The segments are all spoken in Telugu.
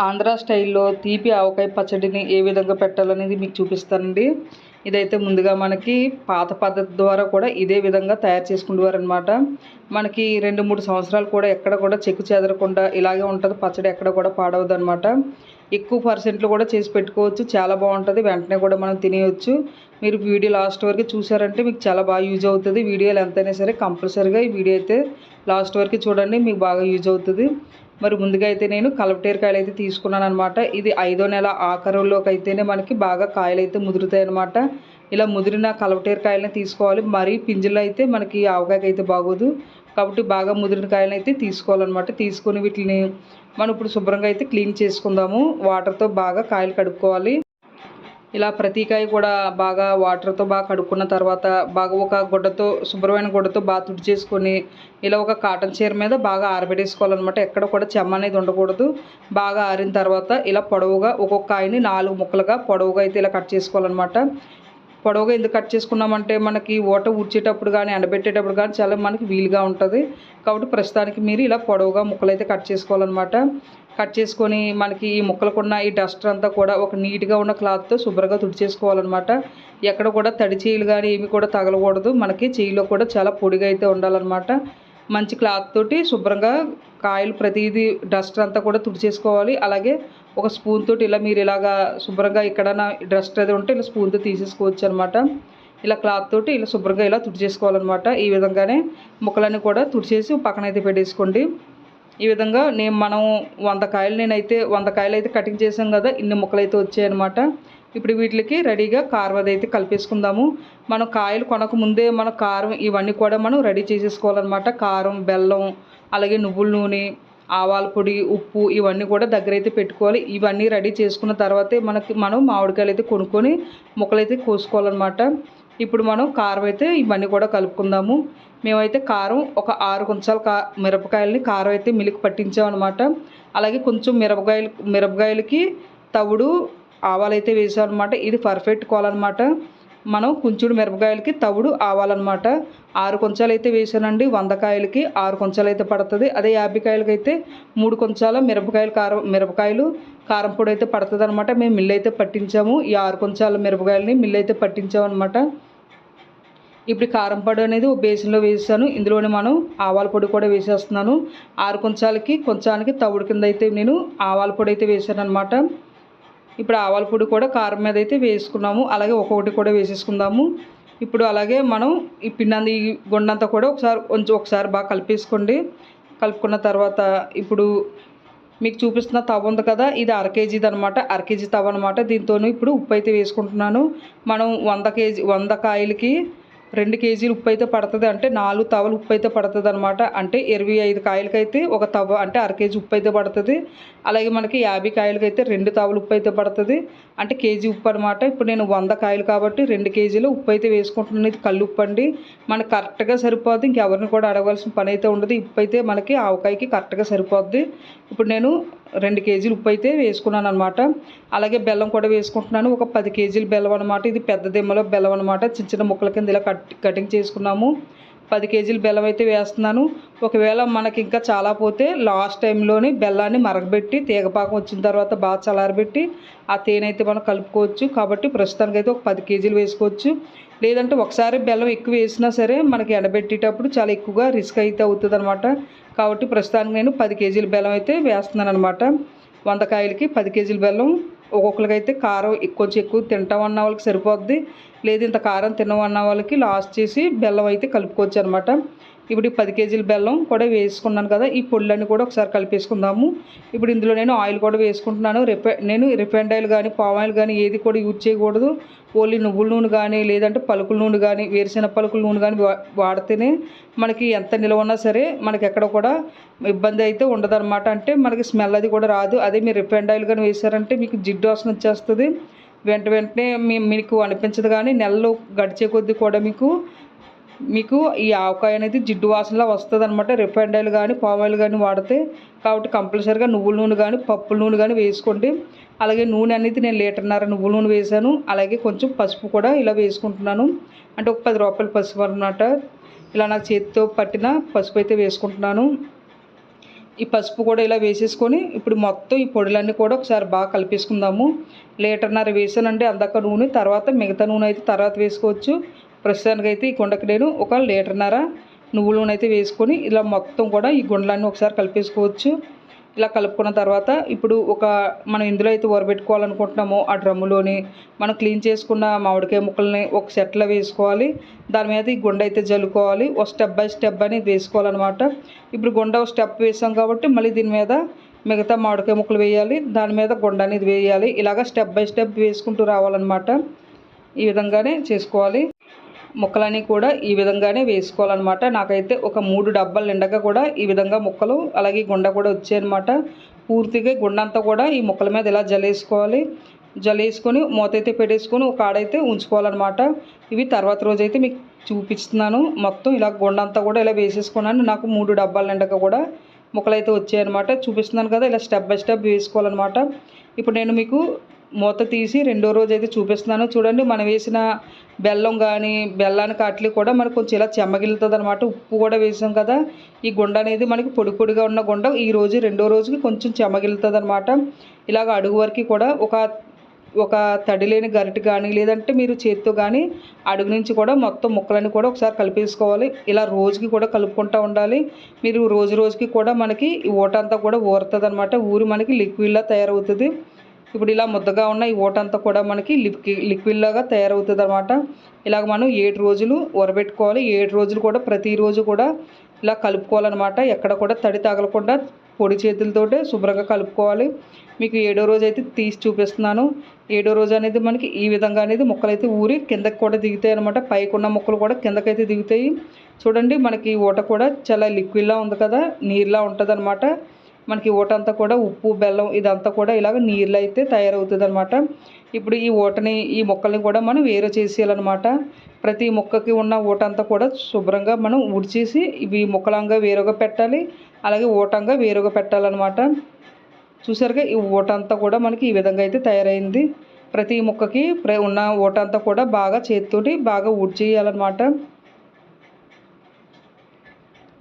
ఆంధ్ర స్టైల్లో తీపి ఆవకాయ పచ్చడిని ఏ విధంగా పెట్టాలనేది మీకు చూపిస్తానండి. ఇదైతే ముందుగా మనకి పాత పద్ధతి ద్వారా కూడా ఇదే విధంగా తయారు చేసుకునేవారనమాట. మనకి 2, 3 సంవత్సరాలు కూడా ఎక్కడ కూడా చెక్కు చెదరకుండా ఇలాగే ఉంటది పచ్చడి, ఎక్కడ కూడా పాడవదనమాట. ఎక్కువ పర్సెంట్లు కూడా చేసి పెట్టుకోవచ్చు. చాలా బాగుంటుంది. వెంటనే కూడా మనం తినేయొచ్చు. మీరు వీడియో లాస్ట్ వరకు చూసారంటే మీకు చాలా బాగా యూజ్ అవుతుంది. వీడియోలు ఎంతైనా సరే కంపల్సరీగా ఈ వీడియో అయితే లాస్ట్ వరకు చూడండి, మీకు బాగా యూజ్ అవుతుంది. మరి ముందుగా అయితే నేను కలపటేరకాయలు అయితే తీసుకున్నాను అనమాట. ఇది 5వ నెల ఆఖరులోకి అయితేనే మనకి బాగా కాయలు అయితే ముదురుతాయి అనమాట. ఇలా ముదిరిన కలపటేరకాయలని తీసుకోవాలి. మరీ పింజలు అయితే మనకి ఆవకాయకి అయితే బాగోదు. కాబట్టి బాగా ముదిరిన కాయలను అయితే తీసుకోవాలన్నమాట. తీసుకొని వీటిని మనం ఇప్పుడు శుభ్రంగా అయితే క్లీన్ చేసుకుందాము. వాటర్తో బాగా కాయలు కడుక్కోవాలి. ఇలా ప్రతి కాయ కూడా బాగా వాటర్తో బాగా కడుక్కున్న తర్వాత బాగా ఒక గుడ్డతో, శుభ్రమైన గుడ్డతో బాగా తుడిచేసుకొని ఇలా ఒక కాటన్ చీర మీద బాగా ఆరబెట్టేసుకోవాలన్నమాట. ఎక్కడ కూడా చెమ్మ అనేది ఉండకూడదు. బాగా ఆరిన తర్వాత ఇలా పొడవుగా ఒక్కొక్క కాయని 4 ముక్కలుగా పొడవుగా అయితే ఇలా కట్ చేసుకోవాలన్నమాట. పొడవుగా ఎందుకు కట్ చేసుకున్నామంటే మనకి ఊట ఊడ్చేటప్పుడు కానీ ఎండబెట్టేటప్పుడు కానీ చాలా మనకి వీలుగా ఉంటుంది. కాబట్టి ప్రస్తుతానికి మీరు ఇలా పొడవుగా ముక్కలు అయితే కట్ చేసుకోవాలన్నమాట. కట్ చేసుకొని మనకి ఈ ముక్కలకున్న ఈ డస్ట్ అంతా కూడా ఒక నీట్గా ఉన్న క్లాత్తో శుభ్రంగా తుడిచేసుకోవాలన్నమాట. ఎక్కడ కూడా తడి చేయిలు కానీ ఏమి కూడా తగలకూడదు. మనకి చేయిలో కూడా చాలా పొడిగా అయితే ఉండాలన్నమాట. మంచి క్లాత్ తోటి శుభ్రంగా కాయలు ప్రతిదీ డస్ట్ అంతా కూడా తుడిచేసుకోవాలి. అలాగే ఒక స్పూన్ తోటి ఇలా మీరు ఇలాగా శుభ్రంగా ఎక్కడైనా డస్ట్ అది ఉంటే ఇలా స్పూన్తో తీసేసుకోవచ్చు అనమాట. ఇలా క్లాత్ తోటి ఇలా శుభ్రంగా ఇలా తుడిచేసుకోవాలన్నమాట. ఈ విధంగానే ముక్కలన్నీ కూడా తుడిచేసి పక్కన అయితే పెట్టేసుకోండి. ఈ విధంగా మనం 100 కాయలు నేనైతే 100 కాయలు అయితే కటింగ్ చేసాం కదా, ఇన్ని ముక్కలు అయితే వచ్చాయన్నమాట. ఇప్పుడు వీటికి రెడీగా కారం అయితే కలిపేసుకుందాము. మనం కాయలు కొనక ముందే మన కారం ఇవన్నీ కూడా మనం రెడీ చేసేసుకోవాలన్నమాట. కారం, బెల్లం, అలాగే నువ్వుల నూనె, ఆవాల పొడి, ఉప్పు ఇవన్నీ కూడా దగ్గర అయితే పెట్టుకోవాలి. ఇవన్నీ రెడీ చేసుకున్న తర్వాతే మనం మామిడికాయలు అయితే కొనుక్కొని ముక్కలైతే కోసుకోవాలన్నమాట. ఇప్పుడు మనం కారం అయితే ఇవన్నీ కూడా కలుపుకుందాము. మేమైతే కారం ఒక 6 కొంచాల మిరపకాయలని కారం అయితే మిల్క్ పట్టించామన్నమాట. అలాగే కొంచెం మిరపకాయలకి తవుడు ఆవాలైతే వేసామన్నమాట. ఇది పర్ఫెక్ట్ కోలన్నమాట. మనం కొంచెం మిరపకాయలకి తవుడు ఆవాలన్నమాట. 6 కొంచాలు అయితే వేసానండి. 100 కాయలకి 6 కొంచాలు అయితే పడుతుంది. అదే 50 కాయలకి అయితే 3 కొంచాల మిరపకాయలు కారం పొడి అయితే పడుతుంది అనమాట. మేము మిల్లు అయితే పట్టించాము. ఈ 6 కొంచాల మిరపకాయలని మిల్లు అయితే పట్టించాము అనమాట. ఇప్పుడు కారం పొడి అనేది ఒక బేసిన్లో వేసాను. ఇందులోనే మనం ఆవాల పొడి కూడా వేసేస్తున్నాను. 6 కొంచానికి తవుడు కింద అయితే నేను ఆవాల పొడి అయితే వేసాను అనమాట. ఇప్పుడు ఆవాల పొడి కూడా కారం మీద అయితే వేసుకున్నాము. అలాగే ఒక్కొక్కటి కూడా వేసేసుకుందాము. ఇప్పుడు అలాగే మనం ఈ పిండి గుండంతా కూడా ఒకసారి బాగా కలిపేసుకోండి. కలుపుకున్న తర్వాత ఇప్పుడు మీకు చూపిస్తున్న తవ ఉంది కదా, ఇది 1/2 కేజీది అనమాట. 1/2 కేజీ తవ అనమాట. దీంతో ఇప్పుడు ఉప్పు అయితే వేసుకుంటున్నాను. మనం 100 కాయలకి 2 కేజీలు ఉప్పు అయితే పడుతుంది. అంటే 4 తవలు ఉప్పు అయితే పడుతుంది అనమాట. అంటే 25 కాయలకైతే ఒక తవ అంటే 1/2 కేజీ ఉప్పు అయితే పడుతుంది. అలాగే మనకి 50 కాయలకైతే 2 తవలు ఉప్పు అయితే పడుతుంది. అంటే కేజీ ఉప్పు అనమాట. ఇప్పుడు నేను 100 కాయలు కాబట్టి 2 కేజీలు ఉప్పు అయితే వేసుకుంటున్నాను. ఇది కళ్ళు ఉప్పు అండి. మనకు కరెక్ట్గా సరిపోద్ది. ఇంకెవరిని కూడా అడగవలసిన పని అయితే ఉండదు. ఉప్పు అయితే మనకి ఆవకాయకి కరెక్ట్గా సరిపోద్ది. ఇప్పుడు నేను 2 కేజీలు ఉప్పు అయితే వేసుకున్నాను అనమాట. అలాగే బెల్లం కూడా వేసుకుంటున్నాను. ఒక 10 కేజీలు బెల్లం అనమాట. ఇది పెద్ద దిమ్మలో బెల్లం అనమాట. చిన్న చిన్న ముక్కల కింద ఇలా కటింగ్ చేసుకున్నాము. 10 కేజీలు బెల్లం అయితే వేస్తున్నాను. ఒకవేళ మనకి ఇంకా చాలా పోతే లాస్ట్ టైంలోని బెల్లాన్ని మరగబెట్టి తీగపాకం వచ్చిన తర్వాత బాగా చల్లారబెట్టి ఆ తేనె అయితే మనం కలుపుకోవచ్చు. కాబట్టి ప్రస్తుతానికి అయితే ఒక 10 కేజీలు వేసుకోవచ్చు. లేదంటే ఒకసారి బెల్లం ఎక్కువ వేసినా సరే మనకి ఎండబెట్టేటప్పుడు చాలా ఎక్కువగా రిస్క్ అయితే అవుతుంది అనమాట. కాబట్టి ప్రస్తుతానికి నేను 10 కేజీల బెల్లం అయితే వేస్తున్నాను అనమాట. 100 కాయలకి 10 కేజీల బెల్లం. ఒక్కొక్కరికైతే కారం కొంచెం ఎక్కువ తింటామన్న వాళ్ళకి సరిపోద్ది. లేదు ఇంత కారం తినమన్న వాళ్ళకి లాస్ట్ చేసి బెల్లం అయితే కలుపుకోవచ్చు అనమాట. ఇప్పుడు ఈ 10 కేజీల బెల్లం కూడా వేసుకున్నాను కదా, ఈ పొళ్ళన్నీ కూడా ఒకసారి కలిపేసుకుందాము. ఇప్పుడు ఇందులో నేను ఆయిల్ కూడా వేసుకుంటున్నాను. నేను రిఫైండ్ ఆయిల్ కానీ పామ్ ఆయిల్ కానీ ఏది కూడా యూజ్ చేయకూడదు. ఓన్లీ నువ్వుల నూనె కానీ లేదంటే పలుకుల నూనె కానీ వేరుశెనగ పలుకుల నూనె కానీ వాడితేనే మనకి ఎంత నిల్వ ఉన్నా సరే మనకి ఎక్కడ కూడా ఇబ్బంది అయితే ఉండదన్నమాట. అంటే మనకి స్మెల్ అది కూడా రాదు. అదే మీరు రిఫైండ్ ఆయిల్ కానీ వేసారంటే మీకు జిడ్డు వాసన వచ్చేస్తుంది. వెంటనే మీకు అనిపించదు. కానీ నెలలో గడిచే కొద్దీ కూడా మీకు ఈ ఆవకాయ అనేది జిడ్డు వాసనలా వస్తుంది అనమాట. రిఫైండ్ ఆయిల్ కానీ పామ్ ఆయిల్ కానీ వాడితే. కాబట్టి కంపల్సరీగా నువ్వుల నూనె కానీ పప్పుల నూనె కానీ వేసుకోండి. అలాగే నూనె అనేది నేను 1.5 లీటర్ నువ్వుల నూనె వేసాను. అలాగే కొంచెం పసుపు కూడా ఇలా వేసుకుంటున్నాను. అంటే ఒక 10 రూపాయల పసుపు అనమాట. ఇలా నాకు చేతితో పట్టిన పసుపు అయితే వేసుకుంటున్నాను. ఈ పసుపు కూడా ఇలా వేసేసుకొని ఇప్పుడు మొత్తం ఈ పొడులన్నీ కూడా ఒకసారి బాగా కలిపేసుకుందాము. లీటర్‌న్నర వేసానండి అందాక నూనె. తర్వాత మిగతా నూనె అయితే తర్వాత వేసుకోవచ్చు. ప్రస్తుతానికైతే ఈ కుండకి నేను ఒక లీటర్‌న్నర నువ్వుల నూనె అయితే వేసుకొని ఇలా మొత్తం కూడా ఈ గుండ్లన్నీ ఒకసారి కలిపేసుకోవచ్చు. ఇలా కలుపుకున్న తర్వాత ఇప్పుడు మనం ఇందులో అయితే ఊరబెట్టుకోవాలనుకుంటున్నామో ఆ డ్రమ్ములోని మనం క్లీన్ చేసుకున్న మామిడికాయ ముక్కల్ని ఒక సెట్లో వేసుకోవాలి. దాని మీద ఈ గుండ అయితే జల్లుకోవాలి. ఒక స్టెప్ బై స్టెప్ అనేది వేసుకోవాలన్నమాట. ఇప్పుడు గుండ ఒక స్టెప్ వేసాం కాబట్టి మళ్ళీ దీని మీద మిగతా మామిడికాయ ముక్కలు వేయాలి. దాని మీద గుండ అనేది వేయాలి. ఇలాగ స్టెప్ బై స్టెప్ వేసుకుంటూ రావాలన్నమాట. ఈ విధంగానే చేసుకోవాలి. ముక్కలన్నీ కూడా ఈ విధంగానే వేసుకోవాలన్నమాట. నాకైతే ఒక 3 డబ్బాలు నిండగా కూడా ఈ విధంగా ముక్కలు అలాగే గుండ కూడా వచ్చాయన్నమాట. పూర్తిగా గుండంతా కూడా ఈ ముక్కల మీద ఇలా జల్లేసుకోవాలి. జల్లేసుకొని మూత అయితే పెట్టేసుకొని ఒక ఆడైతే ఉంచుకోవాలన్నమాట. ఇవి తర్వాత రోజైతే మీకు చూపిస్తున్నాను. మొత్తం ఇలా గుండంతా కూడా ఇలా వేసేసుకున్నాను. నాకు 3 డబ్బాలు నిండగా కూడా ముక్కలు అయితే వచ్చాయన్నమాట. చూపిస్తున్నాను కదా, ఇలా స్టెప్ బై స్టెప్ వేసుకోవాలన్నమాట. ఇప్పుడు నేను మీకు మూత తీసి రెండో రోజు అయితే చూపిస్తున్నాను. చూడండి, మనం వేసిన బెల్లం కానీ బెల్లానికి అట్లీ కూడా మనకు కొంచెం ఇలా చెమ్మగిలుతుంది అనమాట. ఉప్పు కూడా వేసాం కదా, ఈ గుండ అనేది మనకి పొడి పొడిగా ఉన్న గుండ ఈ రోజు రెండో రోజుకి కొంచెం చెమ్మగిలుతుంది అనమాట. ఇలాగ అడుగు వరకు కూడా ఒక తడి లేని గరిటె కానీ లేదంటే మీరు చేతితో కానీ అడుగు నుంచి కూడా మొత్తం ముక్కలని కూడా ఒకసారి కలిపేసుకోవాలి. ఇలా రోజుకి కూడా కలుపుకుంటూ ఉండాలి. మీరు రోజుకి కూడా మనకి ఈ ఊటంతా కూడా ఊరుతుంది అనమాట. ఊరి మనకి లిక్విడ్లా తయారవుతుంది. ఇప్పుడు ఇలా ముద్దగా ఉన్న ఈ ఓటంతా కూడా మనకి లిక్విడ్ లాగా తయారవుతుంది అనమాట. ఇలాగ మనం 7 రోజులు ఊరబెట్టుకోవాలి. 7 రోజులు కూడా ప్రతిరోజు కూడా ఇలా కలుపుకోవాలన్నమాట. ఎక్కడ కూడా తడి తగలకుండా పొడి చేతులతోటే శుభ్రంగా కలుపుకోవాలి. మీకు 7వ రోజు అయితే తీసి చూపిస్తున్నాను. 7వ రోజు అనేది మనకి ఈ విధంగా అనేది ముక్కలైతే ఊరి కిందకి కూడా దిగుతాయి అనమాట. పైకి ఉన్న ముక్కలు కూడా కిందకైతే దిగుతాయి. చూడండి, మనకి ఊట కూడా చాలా లిక్విడ్లా ఉంది కదా, నీరులా ఉంటుంది అనమాట. మనకి ఊటంతా కూడా ఉప్పు బెల్లం ఇదంతా కూడా ఇలాగ నీళ్ళు అయితే తయారవుతుంది అనమాట. ఇప్పుడు ఈ ముక్కల్ని కూడా మనం వేరు చేసేయాలన్నమాట. ప్రతి ముక్కకి ఉన్న ఊటంతా కూడా శుభ్రంగా మనం ఉడిచేసి ఇవి ముక్కలంగా వేరుగా పెట్టాలి. అలాగే ఊటంగా వేరుగా పెట్టాలన్నమాట. చూసారుగా, ఈ ఊటంతా కూడా మనకి ఈ విధంగా అయితే తయారైంది. ప్రతి ముక్కకి ఉన్న ఊటంతా కూడా బాగా చేతితోటి బాగా ఉడిచేయాలన్నమాట.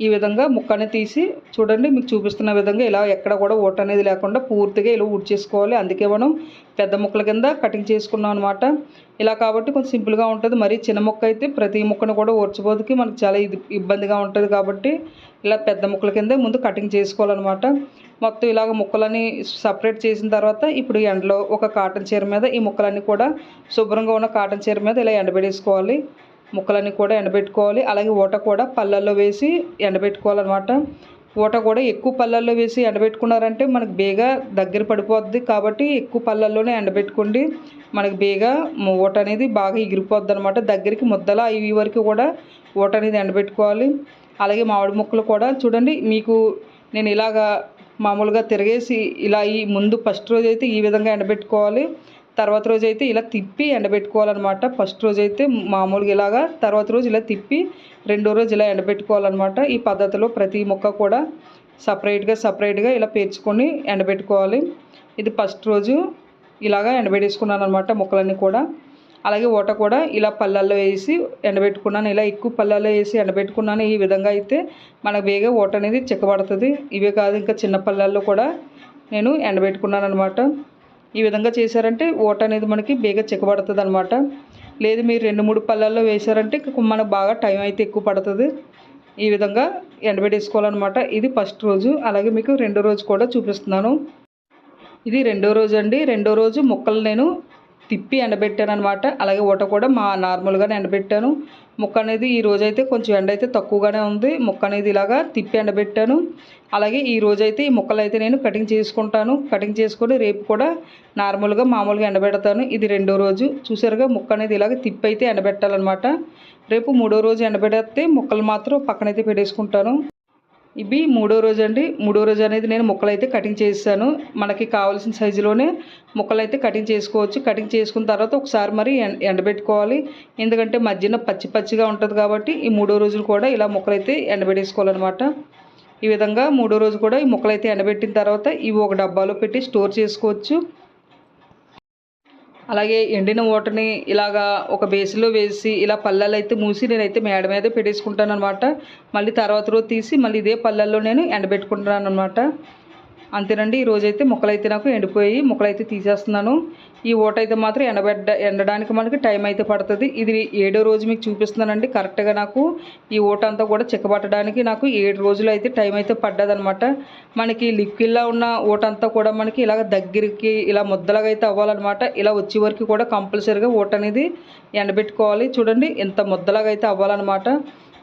ఈ విధంగా ముక్కని తీసి చూడండి, మీకు చూపిస్తున్న విధంగా ఇలా ఎక్కడ కూడా ఊట అనేది లేకుండా పూర్తిగా ఇలా ఉడిచేసుకోవాలి. అందుకే మనం పెద్ద ముక్కల కింద కటింగ్ చేసుకున్నాం అనమాట. ఇలా కాబట్టి కొంచెం సింపుల్గా ఉంటుంది. మరి చిన్న ముక్క అయితే ప్రతి ముక్కను కూడా ఊడ్చబోతుకి మనకు చాలా ఇబ్బందిగా ఉంటుంది. కాబట్టి ఇలా పెద్ద ముక్కల కింద ముందు కటింగ్ చేసుకోవాలన్నమాట. మొత్తం ఇలాగ ముక్కలని సపరేట్ చేసిన తర్వాత ఇప్పుడు ఎండలో ఒక కాటన్ చీర మీద ఈ ముక్కలన్నీ కూడా శుభ్రంగా ఉన్న కాటన్ చీర మీద ఇలా ఎండబెట్టేసుకోవాలి. ముక్కలన్నీ కూడా ఎండబెట్టుకోవాలి. అలాగే ఊట కూడా పళ్ళల్లో వేసి ఎండబెట్టుకోవాలన్నమాట. ఊట కూడా ఎక్కువ పళ్ళల్లో వేసి ఎండబెట్టుకున్నారంటే మనకు బేగా దగ్గర పడిపోద్ది. కాబట్టి ఎక్కువ పళ్ళల్లోనే ఎండబెట్టుకోండి. మనకి బేగా ఊట అనేది బాగా ఎగిరిపోద్ది అనమాట. దగ్గరికి ముద్దలా అయ్యే వరకు కూడా ఊట అనేది ఎండబెట్టుకోవాలి. అలాగే మామిడి ముక్కలు కూడా చూడండి, మీకు నేను ఇలాగా మామూలుగా తిరగేసి ఇలా ముందు ఫస్ట్ రోజు అయితే ఈ విధంగా ఎండబెట్టుకోవాలి. తర్వాత రోజు అయితే ఇలా తిప్పి ఎండబెట్టుకోవాలన్నమాట. ఫస్ట్ రోజు అయితే మామూలుగా ఇలాగా, తర్వాత రోజు ఇలా తిప్పి రెండో రోజు ఇలా ఎండబెట్టుకోవాలన్నమాట. ఈ పద్ధతిలో ప్రతి ముక్క కూడా సపరేట్గా ఇలా పేర్చుకొని ఎండబెట్టుకోవాలి. ఇది ఫస్ట్ రోజు ఇలాగా ఎండబెట్టేసుకున్నాను అనమాట ముక్కలన్నీ కూడా. అలాగే ఊట కూడా ఇలా పళ్ళల్లో వేసి ఎండబెట్టుకున్నాను. ఇలా ఎక్కువ పళ్ళల్లో వేసి ఎండబెట్టుకున్నాను. ఈ విధంగా అయితే మనకు బేగా ఊట అనేది చిక్కబడుతుంది. ఇవే కాదు, ఇంకా చిన్న పళ్ళల్లో కూడా నేను ఎండబెట్టుకున్నాను అనమాట. ఈ విధంగా చేశారంటే ఊట అనేది మనకి బేగా చిక్కబడుతుంది అనమాట. లేదు మీరు 2-3 పళ్ళల్లో వేశారంటే మనకు బాగా టైం అయితే ఎక్కువ పడుతుంది. ఈ విధంగా ఎండబెట్టేసుకోవాలన్నమాట. ఇది ఫస్ట్ రోజు. అలాగే మీకు రెండో రోజు కూడా చూపిస్తున్నాను. ఇది రెండో రోజు అండి. రెండో రోజు ముక్కలు నేను తిప్పి ఎండబెట్టాను అనమాట. అలాగే ఊట కూడా నార్మల్గానే ఎండబెట్టాను. ముక్క అనేది ఈ రోజైతే కొంచెం ఎండ అయితే తక్కువగానే ఉంది. ముక్క అనేది ఇలాగా తిప్పి ఎండబెట్టాను. అలాగే ఈ రోజైతే ఈ ముక్కలు అయితే నేను కటింగ్ చేసుకుంటాను. కటింగ్ చేసుకొని రేపు కూడా మామూలుగా ఎండబెడతాను. ఇది రెండో రోజు. చూసారుగా, ముక్క అనేది ఇలాగ తిప్పి అయితే ఎండబెట్టాలన్నమాట. రేపు మూడో రోజు ఎండబెడితే ముక్కలు మాత్రం పక్కనైతే పెట్టేసుకుంటాను. ఇవి మూడో రోజు అండి. మూడో రోజు అనేది నేను ముక్కలైతే కటింగ్ చేశాను. మనకి కావాల్సిన సైజులోనే ముక్కలైతే కటింగ్ చేసుకోవచ్చు. కటింగ్ చేసుకున్న తర్వాత ఒకసారి మరి ఎండబెట్టుకోవాలి. ఎందుకంటే మధ్యన పచ్చిగా ఉంటుంది కాబట్టి ఈ మూడో రోజులు కూడా ఇలా ముక్కలైతే ఎండబెట్టేసుకోవాలన్నమాట. ఈ విధంగా మూడో రోజు కూడా ఈ ముక్కలైతే ఎండబెట్టిన తర్వాత ఇవి ఒక డబ్బాలో పెట్టి స్టోర్ చేసుకోవచ్చు. అలాగే ఎండిన ఓటని ఇలాగా ఒక బేసిన్లో వేసి ఇలా పళ్ళల్లో అయితే మూసి నేనైతే మేడ మీదే పెట్టేసుకుంటాను అనమాట. మళ్ళీ తర్వాత రోజు తీసి మళ్ళీ ఇదే పళ్ళల్లో నేను ఎండబెట్టుకుంటున్నాను అనమాట. అంతేనండి. ఈరోజైతే ముక్కలైతే నాకు ఎండిపోయి ముక్కలైతే తీసేస్తున్నాను. ఈ ఓట అయితే మాత్రం ఎండడానికి మనకి టైం అయితే పడుతుంది. ఇది 7వ రోజు మీకు చూపిస్తున్నానండి. కరెక్ట్గా నాకు ఈ ఓట అంతా కూడా చిక్కబట్టడానికి నాకు 7 రోజులు అయితే టైం అయితే పడ్డదనమాట. మనకి లిక్విడ్లా ఉన్న ఓట అంతా కూడా మనకి ఇలాగ దగ్గరికి ఇలా ముద్దలాగా అయితే అవ్వాలన్నమాట. ఇలా వచ్చే వరకు కూడా కంపల్సరీగా ఓట అనేది ఎండబెట్టుకోవాలి. చూడండి ఇంత ముద్దలాగా అయితే అవ్వాలన్నమాట.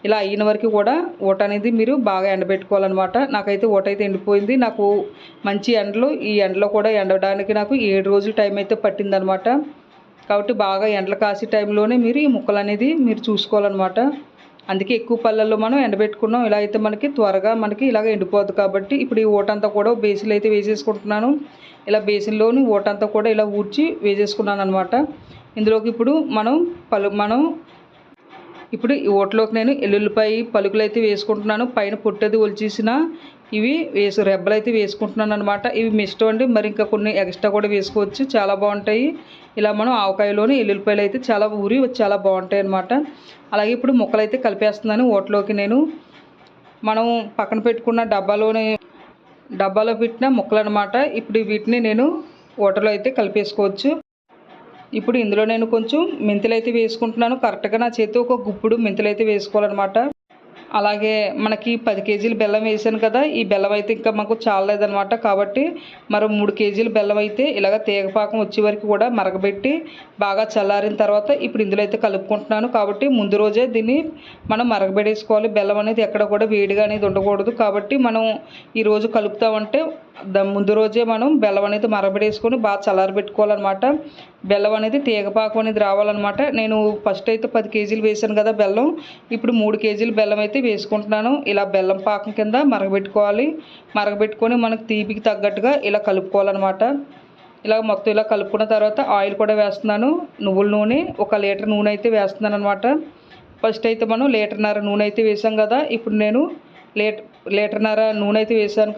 ఇలా అయిన వరకు కూడా ఓట అనేది మీరు బాగా ఎండబెట్టుకోవాలన్నమాట. నాకైతే ఓట అయితే ఎండిపోయింది. నాకు మంచి ఎండలో ఈ ఎండలో కూడా ఎండడానికి నాకు 7 రోజులు టైం అయితే పట్టిందనమాట. కాబట్టి బాగా ఎండలు కాసే టైంలోనే మీరు ఈ ముక్కలు అనేది మీరు చూసుకోవాలన్నమాట. అందుకే ఎక్కువ పళ్ళల్లో మనం ఎండబెట్టుకున్నాం. ఇలా అయితే మనకి త్వరగా మనకి ఇలాగ ఎండిపోద్ది. కాబట్టి ఇప్పుడు ఈ ఓటంతా కూడా బేసిన్లో అయితే వేసేసుకుంటున్నాను. ఇలా బేసిన్లోని ఓటంతా కూడా ఇలా ఊడ్చి వేసేసుకున్నాను అనమాట. ఇందులోకి ఇప్పుడు మనం ఇప్పుడు ఈ ఓట్లోకి నేను ఎల్లుల్లిపాయ పలుకులు అయితే వేసుకుంటున్నాను. పైన పొట్టది ఒలిచేసిన ఇవి రెబ్బలు అయితే వేసుకుంటున్నాను అనమాట. ఇవి మీ ఇష్టం అండి. మరి ఇంకా కొన్ని ఎక్స్ట్రా కూడా వేసుకోవచ్చు, చాలా బాగుంటాయి. ఇలా మనం ఆవకాయలోని ఎల్లుల్లిపాయలు అయితే చాలా ఊరి చాలా బాగుంటాయి అనమాట. అలాగే ఇప్పుడు ముక్కలు అయితే కలిపేస్తున్నాను ఓట్లోకి నేను. మనం పక్కన పెట్టుకున్న డబ్బాలో పెట్టిన ముక్కలు అనమాట. ఇప్పుడు వీటిని నేను ఓటలో అయితే కలిపేసుకోవచ్చు. ఇప్పుడు ఇందులో నేను కొంచెం మెంతులు అయితే వేసుకుంటున్నాను. కరెక్ట్గా నా చేతి ఒక గుప్పుడు మెంతులు అయితే వేసుకోవాలన్నమాట. అలాగే మనకి 10 కేజీలు బెల్లం వేసాను కదా, ఈ బెల్లం అయితే ఇంకా మాకు చాలలేదనమాట. కాబట్టి మరో 3 కేజీలు బెల్లం అయితే ఇలాగ తీగపాకం వచ్చే వరకు కూడా మరగబెట్టి బాగా చల్లారిన తర్వాత ఇప్పుడు ఇందులో అయితే కలుపుకుంటున్నాను. కాబట్టి ముందు రోజే దీన్ని మనం మరగబెట్టేసుకోవాలి. బెల్లం అనేది ఎక్కడ కూడా వేడిగా అనేది ఉండకూడదు. కాబట్టి మనం ఈరోజు కలుపుతామంటే ముందు రోజే మనం బెల్లం అనేది మరగబెట్టేసుకొని బాగా చల్లారబెట్టుకోవాలన్నమాట. బెల్లం అనేది తీగపాకం అనేది రావాలన్నమాట. నేను ఫస్ట్ అయితే 10 కేజీలు వేసాను కదా బెల్లం, ఇప్పుడు 3 కేజీలు బెల్లం అయితే వేసుకుంటున్నాను. ఇలా బెల్లం పాకం కింద మరగబెట్టుకోవాలి. మరగబెట్టుకొని మనకు తీపికి తగ్గట్టుగా ఇలా కలుపుకోవాలన్నమాట. ఇలా మొత్తం ఇలా కలుపుకున్న తర్వాత ఆయిల్ కూడా వేస్తున్నాను. నువ్వుల నూనె 1 లీటర్ నూనె అయితే వేస్తున్నాను అనమాట. ఫస్ట్ అయితే మనం 1.5 లీటర్ నూనె అయితే వేసాం కదా, ఇప్పుడు నేను లీటర్న్నర నూనె అయితే వేసాను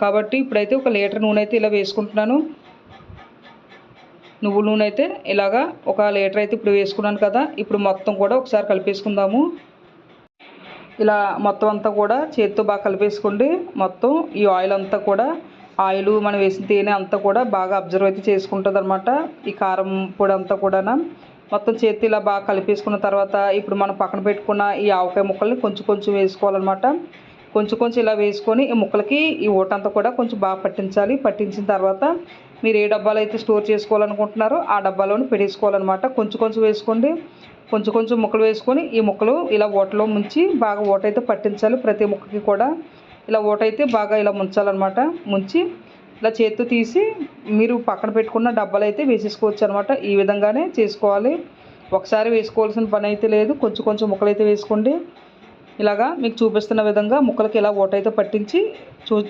కాబట్టి ఇప్పుడైతే 1 లీటర్ నూనె అయితే ఇలా వేసుకుంటున్నాను. నువ్వుల నూనె అయితే ఇలాగా 1 లీటర్ అయితే ఇప్పుడు వేసుకున్నాను కదా. ఇప్పుడు మొత్తం కూడా ఒకసారి కలిపేసుకుందాము. ఇలా మొత్తం అంతా కూడా చేతితో బాగా కలిపేసుకోండి. మొత్తం ఈ ఆయిల్ అంతా కూడా ఆయిల్ మనం వేసిన తేనె అంతా కూడా బాగా అబ్జర్వ్ అయితే చేసుకుంటుంది అనమాట. ఈ కారం పొడి అంతా కూడా మొత్తం చేతి ఇలా బాగా కలిపేసుకున్న తర్వాత ఇప్పుడు మనం పక్కన పెట్టుకున్న ఈ ఆవకాయ ముక్కల్ని కొంచెం కొంచెం వేసుకోవాలన్నమాట. కొంచెం కొంచెం ఇలా వేసుకొని ఈ ముక్కలకి ఈ ఓటంతా కూడా కొంచెం బాగా పట్టించాలి. పట్టించిన తర్వాత మీరు ఏ డబ్బాలో అయితే స్టోర్ చేసుకోవాలనుకుంటున్నారో ఆ డబ్బాలోని పెట్టేసుకోవాలన్నమాట. కొంచెం కొంచెం వేసుకోండి. కొంచెం కొంచెం ముక్కలు వేసుకొని ఈ ముక్కలు ఇలా ఓటలో ముంచి బాగా ఓట అయితే పట్టించాలి. ప్రతి ముక్కకి కూడా ఇలా ఓట అయితే బాగా ఇలా ముంచాలన్నమాట. ముంచి ఇలా చేత్తో తీసి మీరు పక్కన పెట్టుకున్న డబ్బాలు అయితే వేసేసుకోవచ్చు అనమాట. ఈ విధంగానే చేసుకోవాలి. ఒకసారి వేసుకోవాల్సిన పని అయితే లేదు. కొంచెం కొంచెం ముక్కలు అయితే వేసుకోండి. ఇలాగా మీకు చూపిస్తున్న విధంగా ముక్కలకి ఇలా ఓట అయితే పట్టించి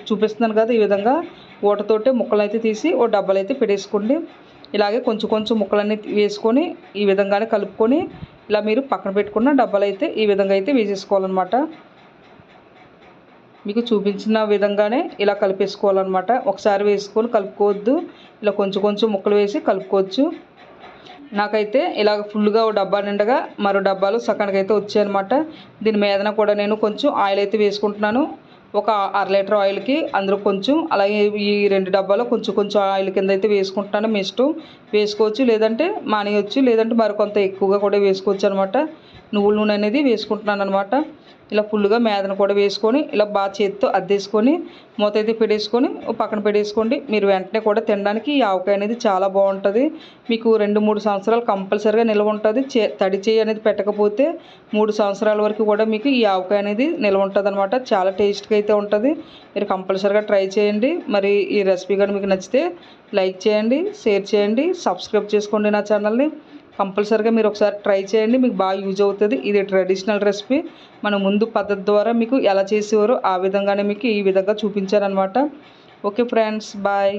చూపిస్తున్నాను కదా, ఈ విధంగా ఓటతోటే ముక్కలు అయితే తీసి ఓ డబ్బాలు అయితే పెట్టేసుకోండి. ఇలాగే కొంచెం కొంచెం ముక్కలన్నీ వేసుకొని ఈ విధంగానే కలుపుకొని ఇలా మీరు పక్కన పెట్టుకున్న డబ్బాలు అయితే ఈ విధంగా అయితే వేసేసుకోవాలన్నమాట. మీకు చూపించిన విధంగానే ఇలా కలిపేసుకోవాలన్నమాట. ఒకసారి వేసుకొని కలుపుకోవద్దు. ఇలా కొంచెం కొంచెం ముక్కలు వేసి కలుపుకోవచ్చు. నాకైతే ఇలాగ ఫుల్గా ఓ డబ్బా నిండగా మరో డబ్బాలు సకానికి అయితే వచ్చాయన్నమాట. దీని మీదన కూడా నేను కొంచెం ఆయిల్ అయితే వేసుకుంటున్నాను. 1/2 లీటర్ ఆయిల్కి అందులో కొంచెం, అలాగే ఈ 2 డబ్బాలో కొంచెం కొంచెం ఆయిల్ కింద అయితే వేసుకుంటున్నాను. మీ ఇష్టం, వేసుకోవచ్చు లేదంటే మానేయచ్చు, లేదంటే మరికొంత ఎక్కువగా కూడా వేసుకోవచ్చు అనమాట. నువ్వుల నూనె అనేది వేసుకుంటున్నాను అనమాట. ఇలా ఫుల్గా మేదన కూడా వేసుకొని ఇలా బాగా చేతితో అద్దేసుకొని మూత అయితే పెట్టేసుకొని పక్కన పెట్టేసుకోండి. మీరు వెంటనే కూడా తినడానికి ఈ ఆవకాయ అనేది చాలా బాగుంటుంది. మీకు 2-3 సంవత్సరాలు కంపల్సరీగా నిల్వ ఉంటుంది. తడి చేయి అనేది పెట్టకపోతే 3 సంవత్సరాల వరకు కూడా మీకు ఈ ఆవకాయ అనేది నిల్వ ఉంటుంది అనమాట. చాలా టేస్ట్గా అయితే ఉంటుంది. మీరు కంపల్సరీగా ట్రై చేయండి. మరి ఈ రెసిపీ కానీ మీకు నచ్చితే లైక్ చేయండి, షేర్ చేయండి, సబ్స్క్రైబ్ చేసుకోండి నా ఛానల్ని. కంపల్సరీగా మీరు ఒకసారి ట్రై చేయండి, మీకు బాగా యూజ్ అవుతుంది. ఇది ట్రెడిషనల్ రెసిపీ. మనం ముందు పద్ధతి ద్వారా మీకు ఎలా చేసేవారో ఆ విధంగానే మీకు ఈ విధంగా చూపించాను అనమాట. Okay friends, bye.